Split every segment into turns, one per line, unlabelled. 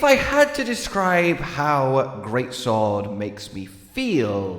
if I had to describe how greatsword makes me feel...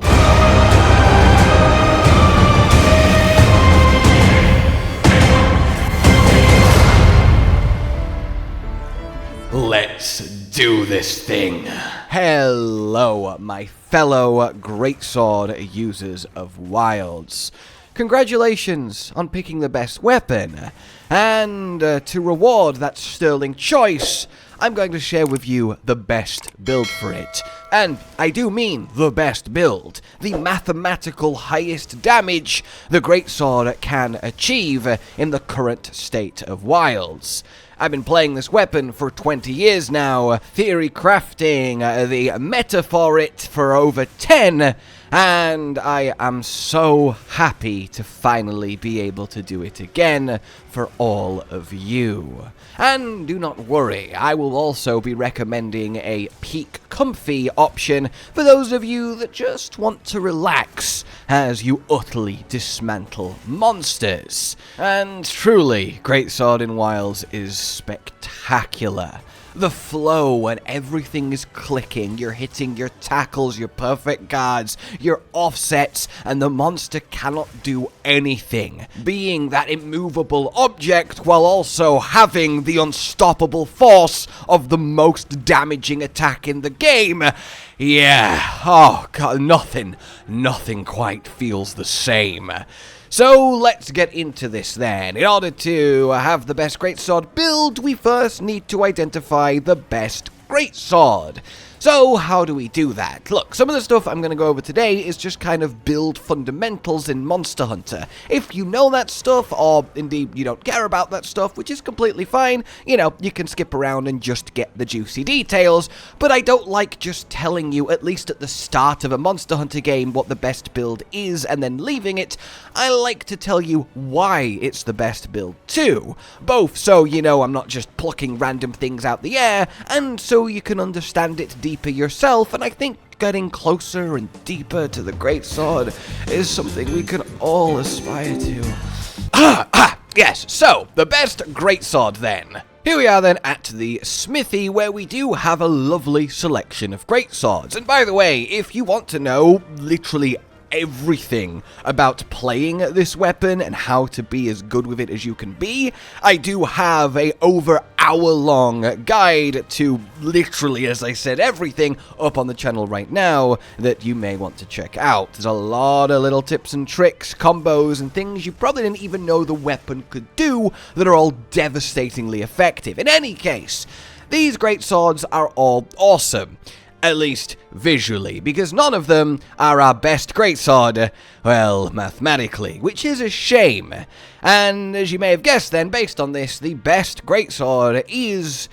Let's do this thing. Hello, my fellow greatsword users of wilds. Congratulations on picking the best weapon. And to reward that sterling choice, I'm going to share with you the best build for it. And I do mean the best build. The mathematical highest damage the greatsword can achieve in the current state of wilds. I've been playing this weapon for 20 years now, theory crafting the meta for it for over 10, and I am so happy to finally be able to do it again for all of you. And do not worry, I will also be recommending a peak comfy option for those of you that just want to relax as you utterly dismantle monsters. And truly, Greatsword in Wilds is spectacular. The flow when everything is clicking, you're hitting your tackles, your perfect guards, your offsets, and the monster cannot do anything. Being that immovable object while also having the unstoppable force of the most damaging attack in the game. Yeah, oh god, nothing quite feels the same. So let's get into this then. In order to have the best greatsword build, we first need to identify the best greatsword. So how do we do that? Look, some of the stuff I'm going to go over today is just kind of build fundamentals in Monster Hunter. If you know that stuff, or indeed you don't care about that stuff, which is completely fine, you know, you can skip around and just get the juicy details, but I don't like just telling you, at least at the start of a Monster Hunter game, what the best build is and then leaving it. I like to tell you why it's the best build too. Both so you know I'm not just plucking random things out the air, and so you can understand it deeper yourself, and I think getting closer and deeper to the greatsword is something we can all aspire to. Yes, so, the best greatsword then. Here we are then at the smithy, where we do have a lovely selection of greatswords. And by the way, if you want to know literally everything about playing this weapon and how to be as good with it as you can be, I do have a over hour-long guide to literally, as I said, everything up on the channel right now that you may want to check out. There's a lot of little tips and tricks, combos, and things you probably didn't even know the weapon could do that are all devastatingly effective. In any case, these greatswords are all awesome. At least visually, because none of them are our best greatsword, well, mathematically, which is a shame. And as you may have guessed then, based on this, the best greatsword is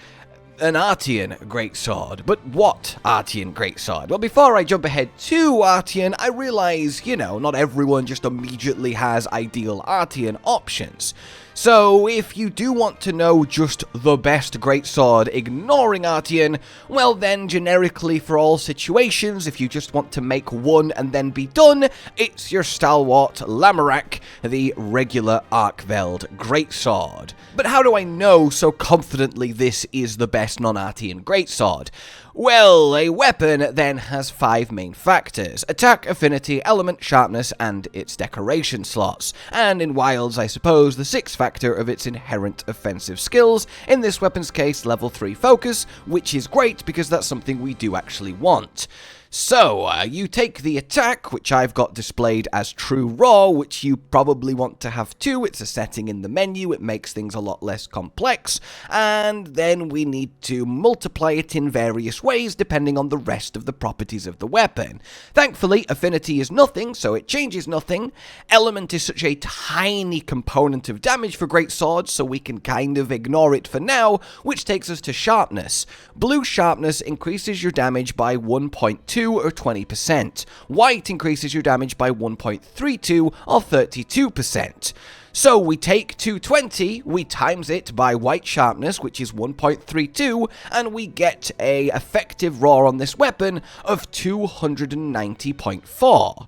an Artian greatsword. But what Artian greatsword? Well, before I jump ahead to Artian, I realize, you know, not everyone just immediately has ideal Artian options. So, if you do want to know just the best greatsword ignoring Artian, well then, generically for all situations, if you just want to make one and then be done, it's your stalwart Lamorak, the regular arkveld greatsword. But how do I know so confidently this is the best non-Artian greatsword? Well, a weapon then has 5 main factors: attack, affinity, element, sharpness, and its decoration slots. And in wilds, I suppose, the 6th factor of its inherent offensive skills, in this weapon's case, level 3 focus, which is great because that's something we do actually want. So, you take the attack, which I've got displayed as true raw, which you probably want to have too. It's a setting in the menu, it makes things a lot less complex, and then we need to multiply it in various ways depending on the rest of the properties of the weapon. Thankfully, affinity is nothing, so it changes nothing. Element is such a tiny component of damage for greatswords, so we can kind of ignore it for now, which takes us to sharpness. Blue sharpness increases your damage by 1.2 or 20%. White increases your damage by 1.32 or 32%. So we take 220, we times it by white sharpness, which is 1.32, and we get a effective raw on this weapon of 290.4.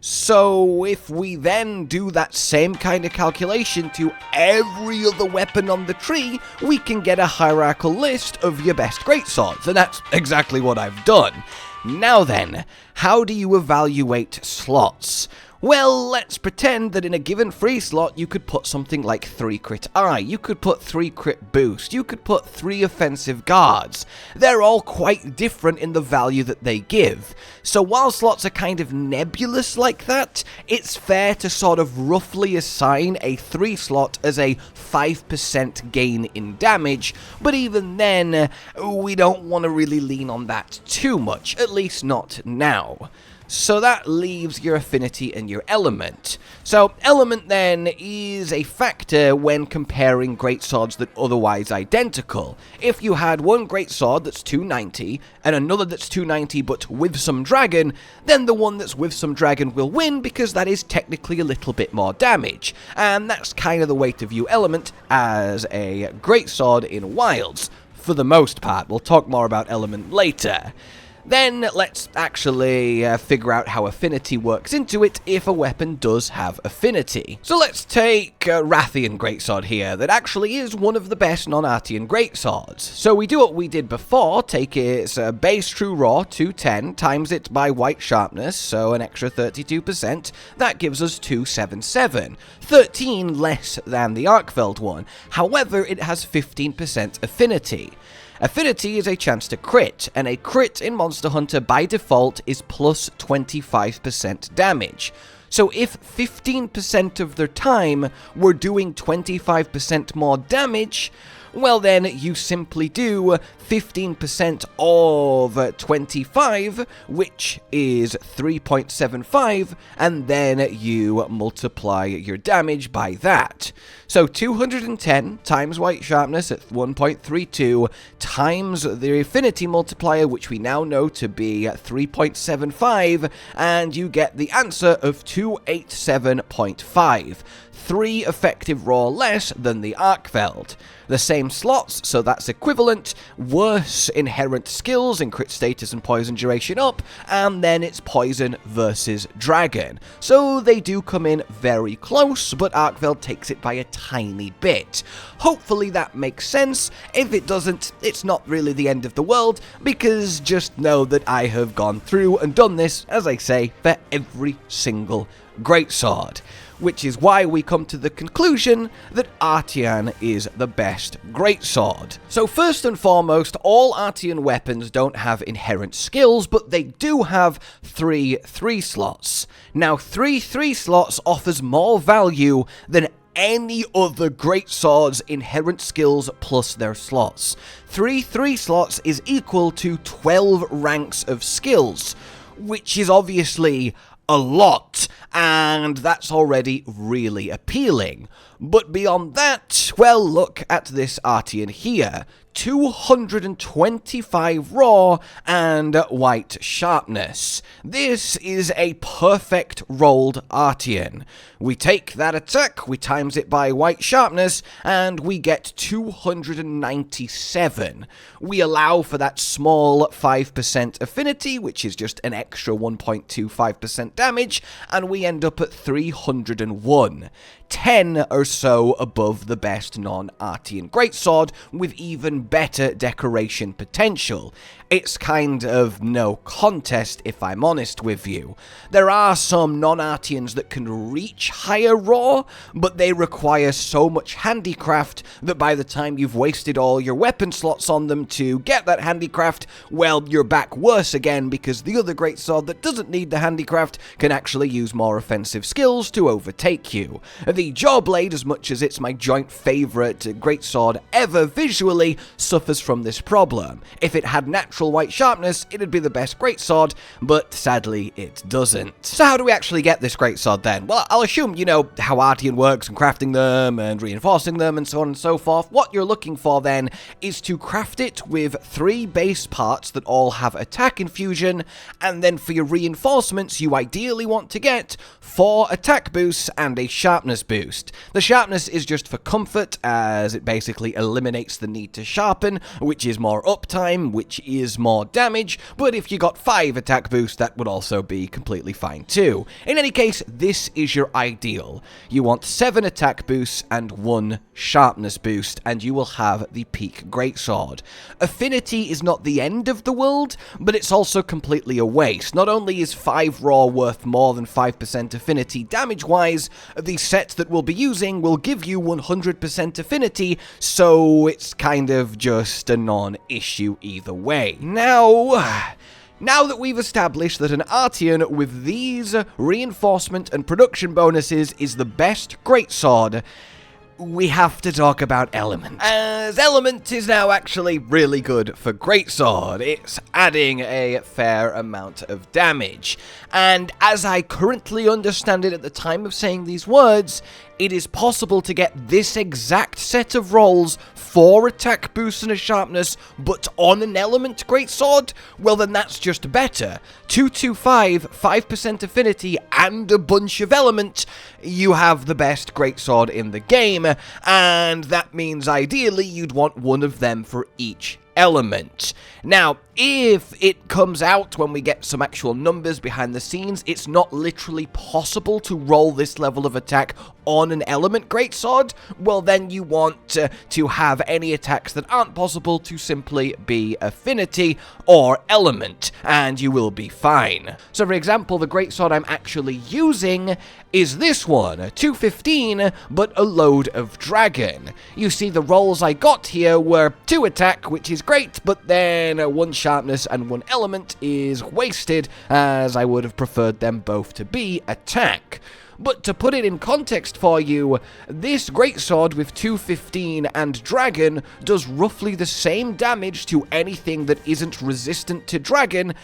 So if we then do that same kind of calculation to every other weapon on the tree, we can get a hierarchical list of your best greatswords, and that's exactly what I've done. Now then, how do you evaluate slots? Well, let's pretend that in a given free slot you could put something like 3 crit eye, you could put 3 crit boost, you could put 3 offensive guards. They're all quite different in the value that they give. So while slots are kind of nebulous like that, it's fair to sort of roughly assign a 3 slot as a 5% gain in damage, but even then, we don't want to really lean on that too much, at least not now. So that leaves your affinity and your element. So element then is a factor when comparing greatswords that are otherwise identical. If you had one greatsword that's 290 and another that's 290 but with some dragon, then the one that's with some dragon will win because that is technically a little bit more damage. And that's kind of the way to view element as a greatsword in wilds. For the most part, we'll talk more about element later. Then let's actually figure out how affinity works into it if a weapon does have affinity. So let's take Rathian Greatsword here, that actually is one of the best non-Artian Greatswords. So we do what we did before, take its base true raw 210, times it by white sharpness, so an extra 32%, that gives us 277, 13 less than the arkveld one, however it has 15% affinity. Affinity is a chance to crit, and a crit in Monster Hunter by default is plus 25% damage. So if 15% of their time we're doing 25% more damage, well then you simply do 15% of 25, which is 3.75, and then you multiply your damage by that. So 210 times white sharpness at 1.32 times the affinity multiplier, which we now know to be 3.75, and you get the answer of 287.5. 3 effective raw less than the arkveld. The same slots, so that's equivalent, worse inherent skills in crit status and poison duration up, and then it's poison versus dragon. So they do come in very close, but arkveld takes it by a tiny bit. Hopefully that makes sense. If it doesn't, it's not really the end of the world, because just know that I have gone through and done this, as I say, for every single greatsword. Which is why we come to the conclusion that Artian is the best greatsword. So first and foremost, all Artian weapons don't have inherent skills, but they do have 3 slots. Now 3 slots offers more value than any other greatsword's inherent skills plus their slots. 3 slots is equal to 12 ranks of skills, which is obviously a lot, and that's already really appealing. But beyond that, well, look at this Artian here. 225 raw and white sharpness. This is a perfect rolled Artian. We take that attack, we times it by white sharpness, and we get 297. We allow for that small 5% affinity, which is just an extra 1.25% damage, and we end up at 301. 10 or so above the best non-Artian greatsword, with even better decoration potential. It's kind of no contest, if I'm honest with you. There are some non-Artians that can reach higher raw, but they require so much handicraft that by the time you've wasted all your weapon slots on them to get that handicraft, well, you're back worse again, because the other greatsword that doesn't need the handicraft can actually use more offensive skills to overtake you. The Jawblade, as much as it's my joint favourite greatsword ever visually, suffers from this problem. If it had natural white sharpness, it'd be the best greatsword, but sadly it doesn't. So how do we actually get this greatsword then? Well, I'll assume you know how Artian works and crafting them and reinforcing them and so on and so forth. What you're looking for then is to craft it with 3 base parts that all have attack infusion, and then for your reinforcements you ideally want to get 4 attack boosts and a sharpness boost. The sharpness is just for comfort, as it basically eliminates the need to sharpen, which is more uptime, which is more damage, but if you got 5 attack boost, that would also be completely fine too. In any case, this is your ideal. You want 7 attack boosts and 1 sharpness boost, and you will have the peak greatsword. Affinity is not the end of the world, but it's also completely a waste. Not only is 5 raw worth more than 5% affinity damage-wise, the set that we'll be using will give you 100% affinity, so it's kind of just a non-issue either way. Now that we've established that an Artian with these reinforcement and production bonuses is the best greatsword, we have to talk about Element. As Element is now actually really good for greatsword. It's adding a fair amount of damage. And as I currently understand it at the time of saying these words, it is possible to get this exact set of rolls, 4 attack boosts and a sharpness, but on an Element greatsword? Well, then that's just better. 225, 5% affinity, and a bunch of Element. You have the best greatsword in the game, and that means ideally you'd want one of them for each element. Now, if it comes out when we get some actual numbers behind the scenes, it's not literally possible to roll this level of attack on an element greatsword, well then you want to have any attacks that aren't possible to simply be affinity or element, and you will be fine. So for example, the greatsword I'm actually using is this one, 215, but a load of dragon. You see, the rolls I got here were 2 attack, which is great, but then 1 sharpness and 1 element is wasted, as I would have preferred them both to be attack. But to put it in context for you, this greatsword with 215 and dragon does roughly the same damage to anything that isn't resistant to dragon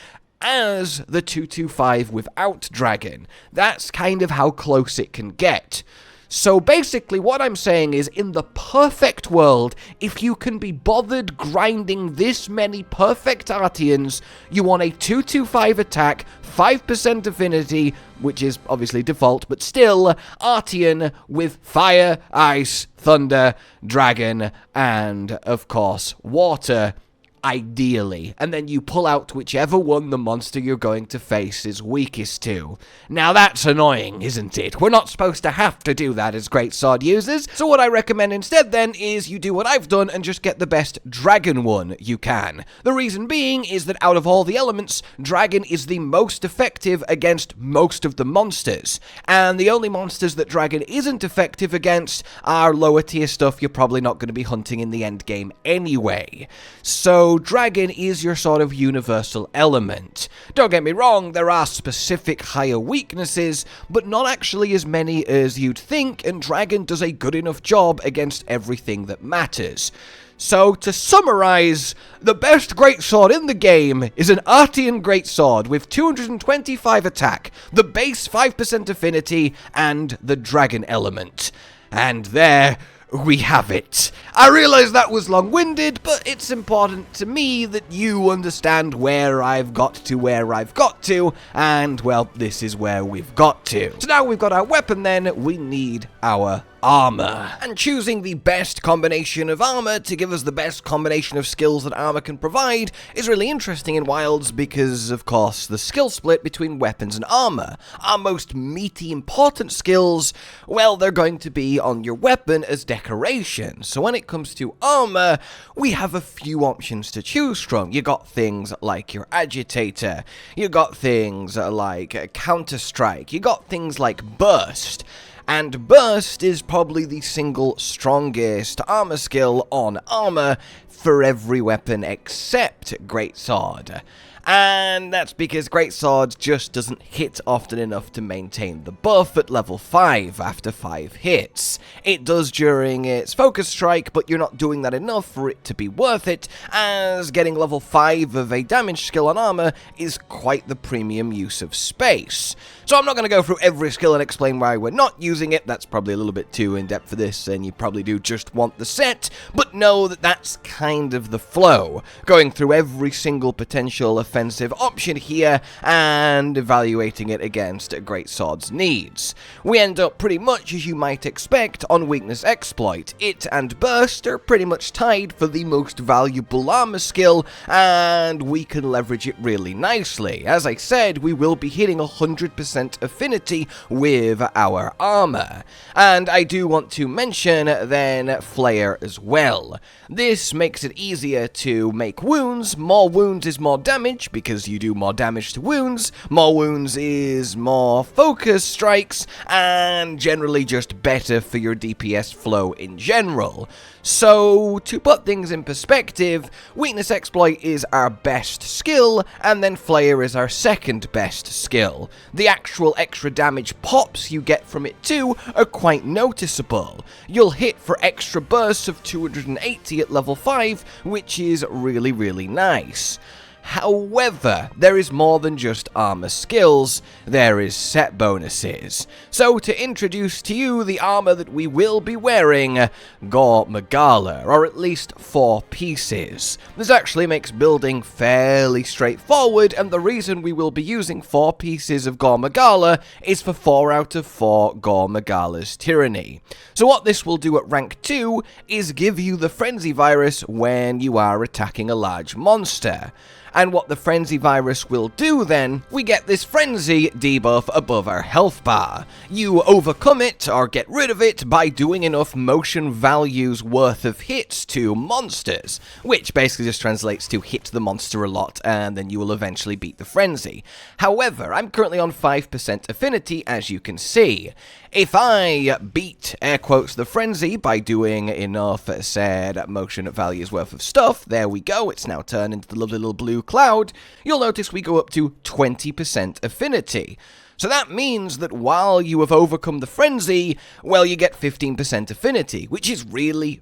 as the 225 without dragon. That's kind of how close it can get. So basically what I'm saying is, in the perfect world, if you can be bothered grinding this many perfect Artians, you want a 225 attack, 5% affinity, which is obviously default, but still, Artian with fire, ice, thunder, dragon, and, of course, water, ideally, and then you pull out whichever one the monster you're going to face is weakest to. Now that's annoying, isn't it? We're not supposed to have to do that as greatsword users, so what I recommend instead then is you do what I've done and just get the best dragon one you can. The reason being is that out of all the elements, dragon is the most effective against most of the monsters, and the only monsters that dragon isn't effective against are lower tier stuff you're probably not going to be hunting in the endgame anyway. So dragon is your sort of universal element. Don't get me wrong, there are specific higher weaknesses, but not actually as many as you'd think, and dragon does a good enough job against everything that matters. So, to summarize, the best greatsword in the game is an Artian greatsword with 225 attack, the base 5% affinity, and the dragon element. And there we have it. I realize that was long-winded, but it's important to me that you understand where I've got to, and, well, this is where we've got to. So now we've got our weapon then, we need our armor. And choosing the best combination of armor to give us the best combination of skills that armor can provide is really interesting in Wilds because, of course, the skill split between weapons and armor. Our most meaty, important skills, well, they're going to be on your weapon as decoration. So when it comes to armor, we have a few options to choose from. You got things like your agitator, you got things like Counterstrike, you got things like burst. And burst is probably the single strongest armor skill on armor for every weapon except greatsword. And that's because greatsword just doesn't hit often enough to maintain the buff at level 5 after 5 hits. It does during its focus strike, but you're not doing that enough for it to be worth it, as getting level 5 of a damage skill on armor is quite the premium use of space. So I'm not going to go through every skill and explain why we're not using it. That's probably a little bit too in-depth for this, and you probably do just want the set, but know that that's kind kind of the flow, going through every single potential offensive option here and evaluating it against Greatsword's needs. We end up pretty much as you might expect on weakness exploit. It and burst are pretty much tied for the most valuable armor skill, and we can leverage it really nicely. As I said, we will be hitting 100% affinity with our armor. And I do want to mention then flayer as well. This makes it easier to make wounds. More wounds is more damage because you do more damage to wounds. More wounds is more focus strikes, and generally just better for your DPS flow in general. So, to put things in perspective, weakness exploit is our best skill, and then flayer is our second best skill. The actual extra damage pops you get from it too are quite noticeable. You'll hit for extra bursts of 280 at level 5, which is really nice. However, there is more than just armor skills, there is set bonuses. So to introduce to you the armor that we will be wearing, Gore Magala, or at least 4 pieces. This actually makes building fairly straightforward, and the reason we will be using 4 pieces of Gore Magala is for 4 out of 4 Gore Magala's Tyranny. So what this will do at rank 2 is give you the Frenzy Virus when you are attacking a large monster. And what the Frenzy Virus will do then, we get this Frenzy debuff above our health bar. You overcome it, or get rid of it, by doing enough motion values worth of hits to monsters, which basically just translates to hit the monster a lot, and then you will eventually beat the Frenzy. However, I'm currently on 5% affinity, as you can see. If I beat, air quotes, the Frenzy by doing enough said motion values worth of stuff, there we go, it's now turned into the lovely little blue cloud, you'll notice we go up to 20% affinity. So that means that while you have overcome the Frenzy, well, you get 15% affinity, which is really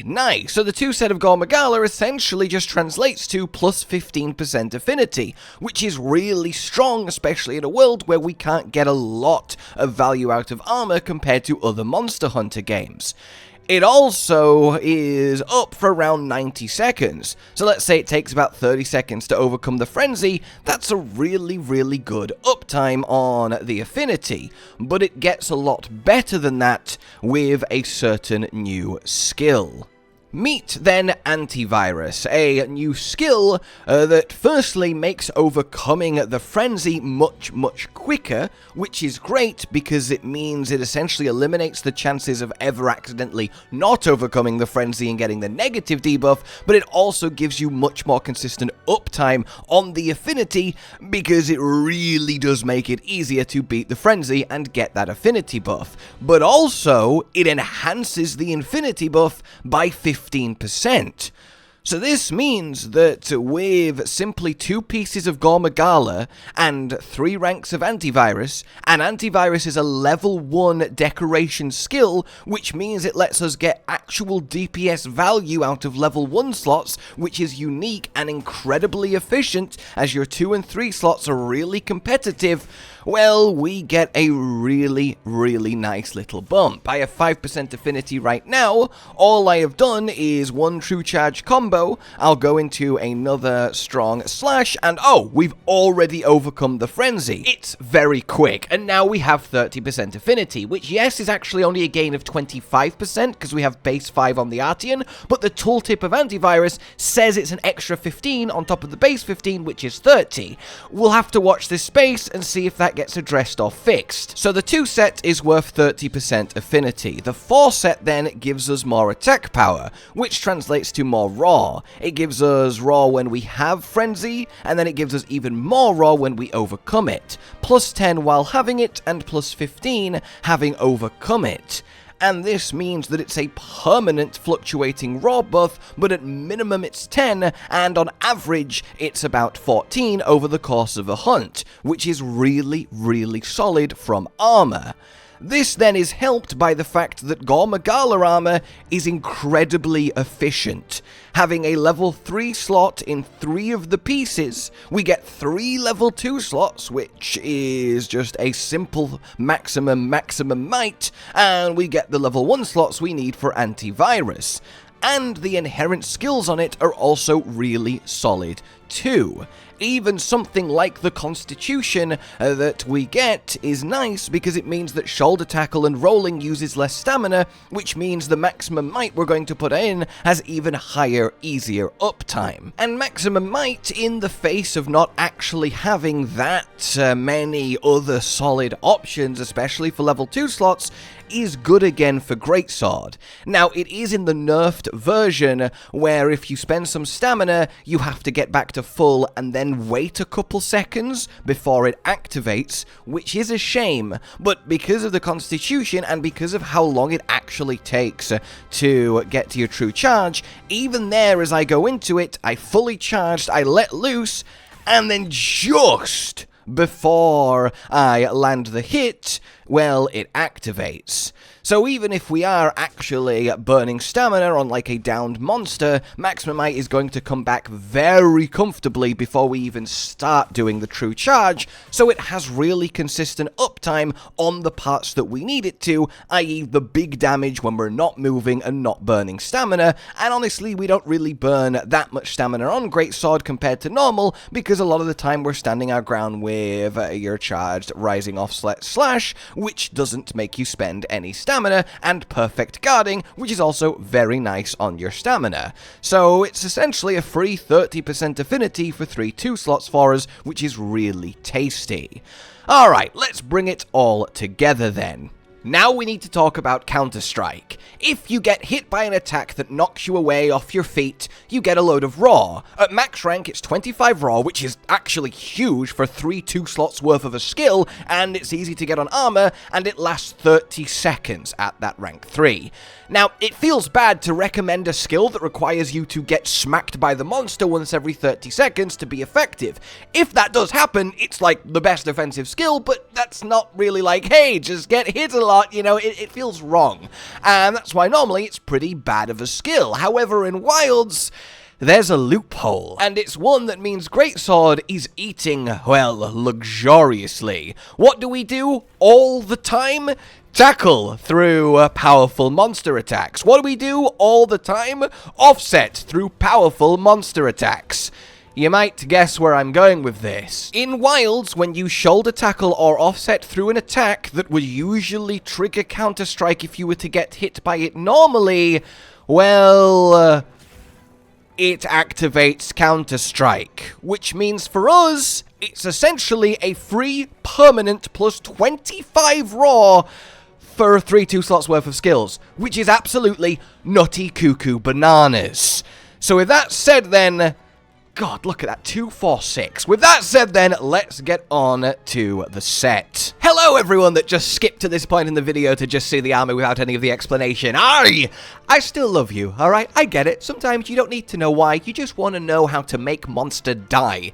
nice. So the 2 set of Gore Magala essentially just translates to plus 15% affinity, which is really strong, especially in a world where we can't get a lot of value out of armor compared to other Monster Hunter games. It also is up for around 90 seconds, so let's say it takes about 30 seconds to overcome the Frenzy. That's a really good uptime on the affinity, but it gets a lot better than that with a certain new skill. Meet then Antivirus, a new skill that firstly makes overcoming the Frenzy much quicker, which is great because it means it essentially eliminates the chances of ever accidentally not overcoming the Frenzy and getting the negative debuff, but it also gives you much more consistent uptime on the affinity because it really does make it easier to beat the Frenzy and get that affinity buff. But also, it enhances the infinity buff by 15%. So this means that with simply 2 pieces of Gore Magala and 3 ranks of Antivirus, and Antivirus is a level 1 decoration skill, which means it lets us get actual DPS value out of level 1 slots, which is unique and incredibly efficient as your 2 and 3 slots are really competitive. Well, we get a really nice little bump. I have 5% affinity right now. All I have done is 1 true charge combo. I'll go into another strong slash, and oh, we've already overcome the Frenzy. It's very quick, and now we have 30% affinity, which yes, is actually only a gain of 25% because we have base 5 on the Artian, but the tooltip of Antivirus says it's an extra 15 on top of the base 15, which is 30. We'll have to watch this space and see if that gets addressed or fixed. So the 2 set is worth 30% affinity. The 4 set then gives us more attack power, which translates to more raw. It gives us raw when we have Frenzy, and then it gives us even more raw when we overcome it. Plus 10 while having it, and plus 15 having overcome it. And this means that it's a permanent fluctuating raw buff, but at minimum it's 10, and on average it's about 14 over the course of a hunt, which is really solid from armor. This then is helped by the fact that Gore Magala armor is incredibly efficient. Having a level 3 slot in 3 of the pieces, we get 3 level 2 slots, which is just a simple maximum might, and we get the level 1 slots we need for Antivirus. and the inherent skills on it are also really solid too. Even something like the Constitution that we get is nice because it means that shoulder tackle and rolling uses less stamina, which means the maximum might we're going to put in has even higher, easier uptime. And maximum might, in the face of not actually having that many other solid options, especially for level 2 slots, is good again for greatsword. Now, it is in the nerfed version where if you spend some stamina, you have to get back to full and then wait a couple seconds before it activates, which is a shame, but because of the Constitution and because of how long it actually takes to get to your true charge, even there as I go into it, I fully charged, I let loose, and then just before I land the hit, well, it activates. So even if we are actually burning stamina on like a downed monster, maximum might is going to come back very comfortably before we even start doing the true charge, so it has really consistent uptime on the parts that we need it to, i.e. the big damage when we're not moving and not burning stamina, and honestly we don't really burn that much stamina on greatsword compared to normal, because a lot of the time we're standing our ground with your charged rising offset slash, which doesn't make you spend any stamina, and perfect guarding, which is also very nice on your stamina. So it's essentially a free 30% affinity for 3 2 slots for us, which is really tasty. Alright, let's bring it all together then. Now we need to talk about Counterstrike. If you get hit by an attack that knocks you away off your feet, you get a load of raw. At max rank, it's 25 raw, which is actually huge for 3 2 slots worth of a skill, and it's easy to get on armor, and it lasts 30 seconds at that rank 3. Now, it feels bad to recommend a skill that requires you to get smacked by the monster once every 30 seconds to be effective. If that does happen, it's like the best defensive skill, but that's not really like, hey, just get hit a lot, you know, it feels wrong. And that's why normally it's pretty bad of a skill. However, in Wilds, there's a loophole, and it's one that means greatsword is eating, well, luxuriously. What do we do all the time? Tackle through powerful monster attacks. What do we do all the time? Offset through powerful monster attacks. You might guess where I'm going with this. In Wilds, when you shoulder tackle or offset through an attack that would usually trigger Counterstrike if you were to get hit by it normally, well, it activates Counterstrike, which means for us, it's essentially a free, permanent, plus 25 raw for 3 2 slots worth of skills, which is absolutely nutty cuckoo bananas. So with that said then, God, look at that, 2, 4, 6. With that said then, let's get on to the set. Hello everyone that just skipped to this point in the video to just see the armor without any of the explanation. I still love you, alright? I get it. Sometimes you don't need to know why, you just want to know how to make monster die.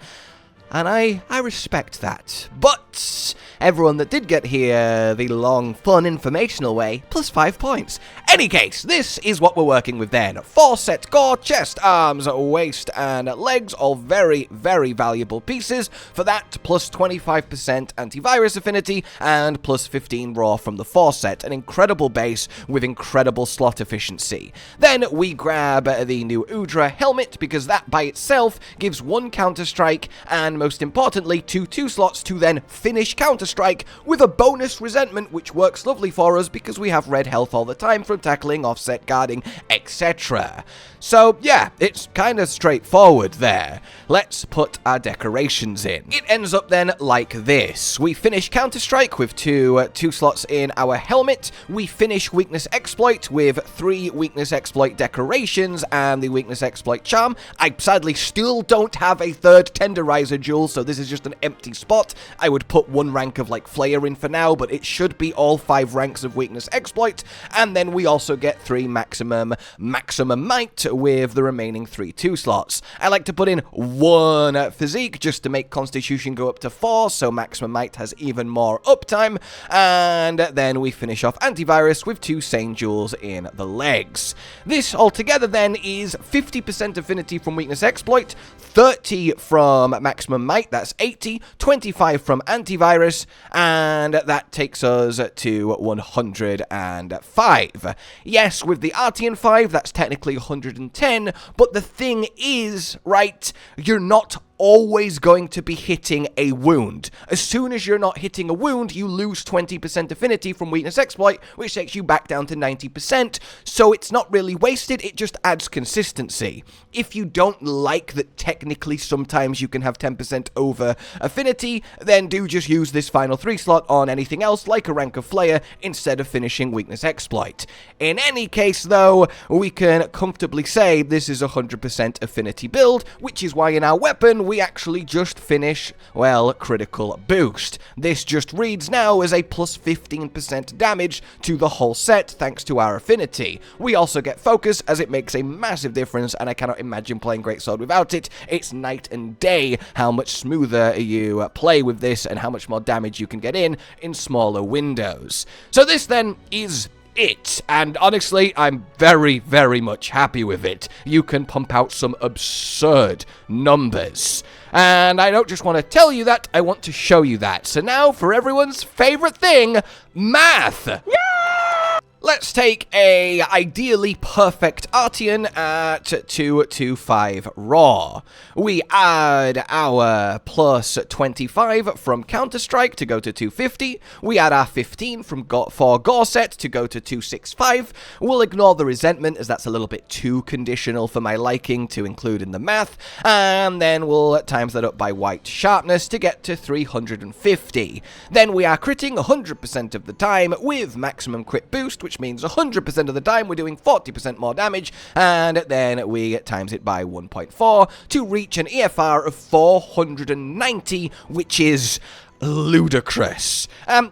And I respect that. But everyone that did get here the long, fun, informational way, plus 5 points. Any case, this is what we're working with then. 4 set Gore, chest, arms, waist, and legs, all very, very valuable pieces. For that, plus 25% antivirus affinity, and plus 15 raw from the 4 set. An incredible base with incredible slot efficiency. Then we grab the new Udra helmet, because that by itself gives 1 Counterstrike, and most importantly, 2 2 slots to then finish Counterstrike with a bonus resentment, which works lovely for us because we have red health all the time from tackling, offset, guarding, etc. So yeah, it's kind of straightforward there. Let's put our decorations in. It ends up then like this. We finish Counterstrike with 2 2 slots in our helmet. We finish Weakness Exploit with 3 Weakness Exploit decorations and the Weakness Exploit charm. I sadly still don't have a 3rd Tenderizer jewel, so this is just an empty spot. I would put 1 rank of like Flayer in for now, but it should be all 5 ranks of Weakness Exploit. And then we also get 3 maximum might with the remaining 3 2 slots. I like to put in 1 physique just to make Constitution go up to 4, so maximum might has even more uptime. And then we finish off antivirus with 2 sane jewels in the legs. This altogether then is 50% affinity from Weakness Exploit, 30 from maximum maximum might, that's 80, 25 from antivirus, and that takes us to 105. Yes, with the Artian 5, that's technically 110, but the thing is, right, you're not always going to be hitting a wound. As soon as you're not hitting a wound, you lose 20% affinity from weakness exploit, which takes you back down to 90%, so it's not really wasted, it just adds consistency. If you don't like that technically sometimes you can have 10% over affinity, then do just use this final 3 slot on anything else like a rank of flayer instead of finishing weakness exploit. In any case though, we can comfortably say this is a 100% affinity build, which is why in our weapon we actually just finish, well, critical boost. This just reads now as a plus 15% damage to the whole set thanks to our affinity. We also get focus as it makes a massive difference, and I cannot imagine playing Greatsword without it. It's night and day how much smoother you play with this and how much more damage you can get in smaller windows. So this then is it, and honestly, I'm very, very much happy with it. You can pump out some absurd numbers. And I don't just want to tell you that, I want to show you that. So now, for everyone's favorite thing, math! Yeah! Let's take a ideally perfect Artian at 225 raw. We add our plus 25 from Counterstrike to go to 250. We add our 15 from for Gore set to go to 265. We'll ignore the resentment as that's a little bit too conditional for my liking to include in the math. And then we'll times that up by white sharpness to get to 350. Then we are critting 100% of the time with maximum crit boost, which means 100% of the time we're doing 40% more damage, and then we times it by 1.4 to reach an EFR of 490, which is ludicrous.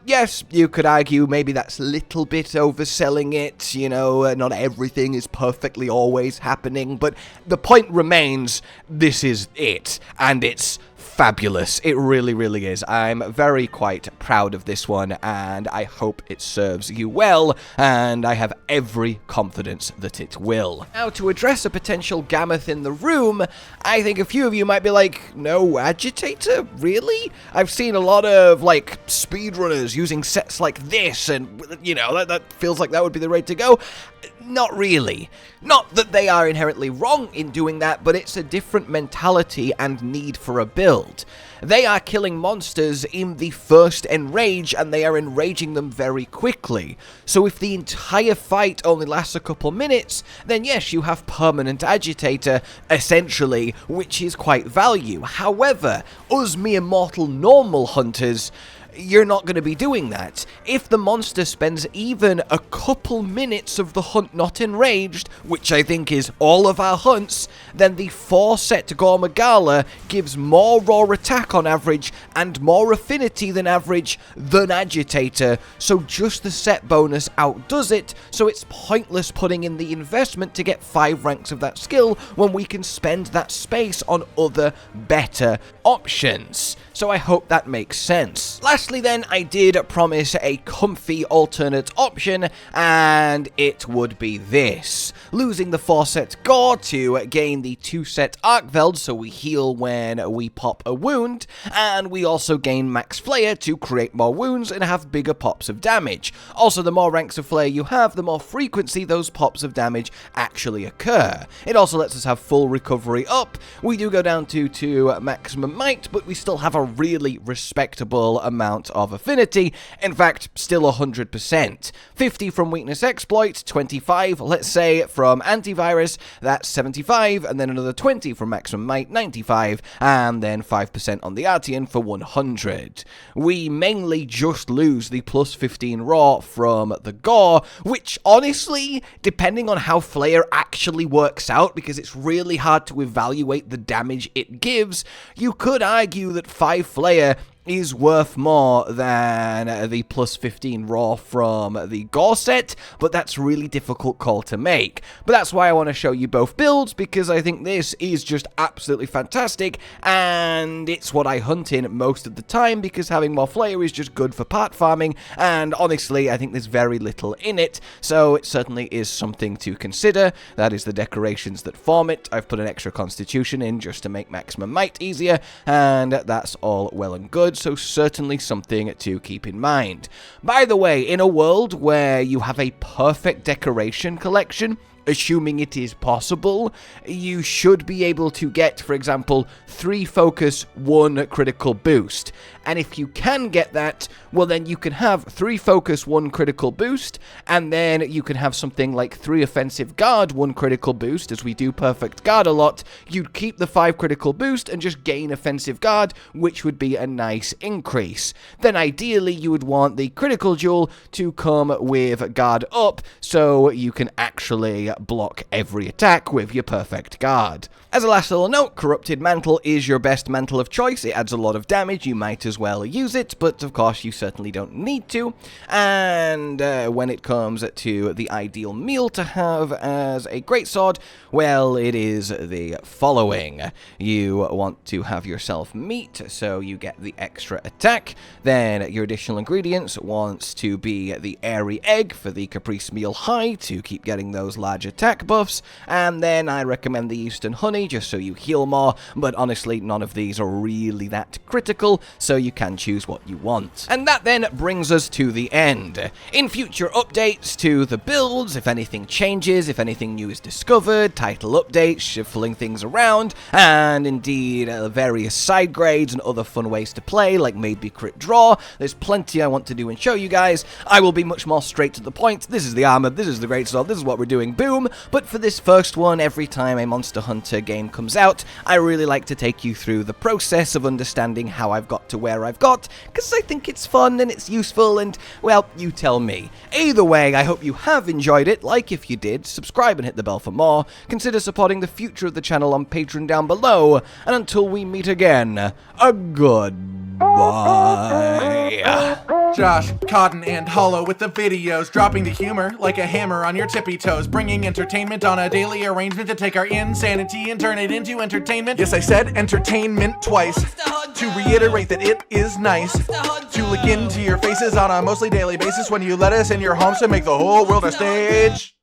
Yes, you could argue maybe that's a little bit overselling it, you know, not everything is perfectly always happening, but the point remains, this is it, and it's fabulous. It really, really is. I'm very quite proud of this one, and I hope it serves you well, and I have every confidence that it will. Now, to address a potential gammoth in the room, I think a few of you might be like, no agitator? Really? I've seen a lot of, like, speedrunners using sets like this, and, you know, that feels like that would be the way to go. Not really. Not that they are inherently wrong in doing that, but it's a different mentality and need for a build. They are killing monsters in the first enrage, and they are enraging them very quickly. So if the entire fight only lasts a couple minutes, then yes, you have permanent agitator, essentially, which is quite value. However, us mere mortal normal hunters, you're not going to be doing that. If the monster spends even a couple minutes of the hunt not enraged, which I think is all of our hunts, then the 4-set Gore Magala gives more raw attack on average and more affinity than average than agitator, so just the set bonus outdoes it, so it's pointless putting in the investment to get 5 ranks of that skill when we can spend that space on other better options. So I hope that makes sense. Lastly then, I did promise a comfy alternate option, and it would be this. Losing the 4-set Gore to gain the 2-set arkveld, so we heal when we pop a wound, and we also gain max flayer to create more wounds and have bigger pops of damage. Also, the more ranks of flayer you have, the more frequency those pops of damage actually occur. It also lets us have full recovery up. We do go down to maximum might, but we still have a really respectable amount of affinity. In fact, still 100%. 50 from weakness exploit, 25, let's say, from antivirus, that's 75, and then another 20 from maximum might, 95, and then 5% on the Artian for 100. We mainly just lose the plus 15 raw from the Gore, which honestly, depending on how flayer actually works out, because it's really hard to evaluate the damage it gives, you could argue that 5 flayer is worth more than the plus 15 raw from the Gore set, but that's really difficult call to make. But that's why I want to show you both builds, because I think this is just absolutely fantastic, and it's what I hunt in most of the time, because having more flayer is just good for part farming, and honestly, I think there's very little in it, so it certainly is something to consider. That is the decorations that form it. I've put an extra constitution in just to make maximum might easier, and that's all well and good, so certainly something to keep in mind. By the way, in a world where you have a perfect decoration collection, assuming it is possible, you should be able to get, for example, 3 focus, 1 critical boost. And if you can get that, well then you can have 3 focus, 1 critical boost, and then you can have something like 3 offensive guard, 1 critical boost, as we do perfect guard a lot. You'd keep the 5 critical boost and just gain offensive guard, which would be a nice increase. Then ideally you would want the critical jewel to come with guard up, so you can actually block every attack with your perfect guard. As a last little note, Corrupted Mantle is your best mantle of choice. It adds a lot of damage, you might as well use it, but of course you certainly don't need to. And when it comes to the ideal meal to have as a greatsword, well, it is the following. You want to have yourself meat, so you get the extra attack. Then your additional ingredients wants to be the airy egg for the caprice meal high to keep getting those large attack buffs. And then I recommend the Eastern honey just so you heal more, but honestly none of these are really that critical, so you can choose what you want. And that then brings us to the end. In future updates to the builds, if anything changes, if anything new is discovered, title updates, shuffling things around, and indeed various side grades and other fun ways to play, like maybe crit draw, there's plenty I want to do and show you guys. I will be much more straight to the point. This is the armor, this is the greatsword, this is what we're doing, boom. But for this first one, every time a Monster Hunter game comes out, I really like to take you through the process of understanding how I've got to where I've got, because I think it's fun and it's useful, and, well, you tell me. Either way, I hope you have enjoyed it. Like if you did, subscribe and hit the bell for more. Consider supporting the future of the channel on Patreon down below, and until we meet again, a goodbye.
Josh, Cotton, and Hollow with the videos, dropping the humor like a hammer on your tippy toes, bringing entertainment on a daily arrangement to take our insanity and turn it into entertainment. Yes, I said entertainment twice, to reiterate that it is nice to look into your faces on a mostly daily basis when you let us in your homes to make the whole world a stage.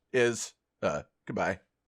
Goodbye.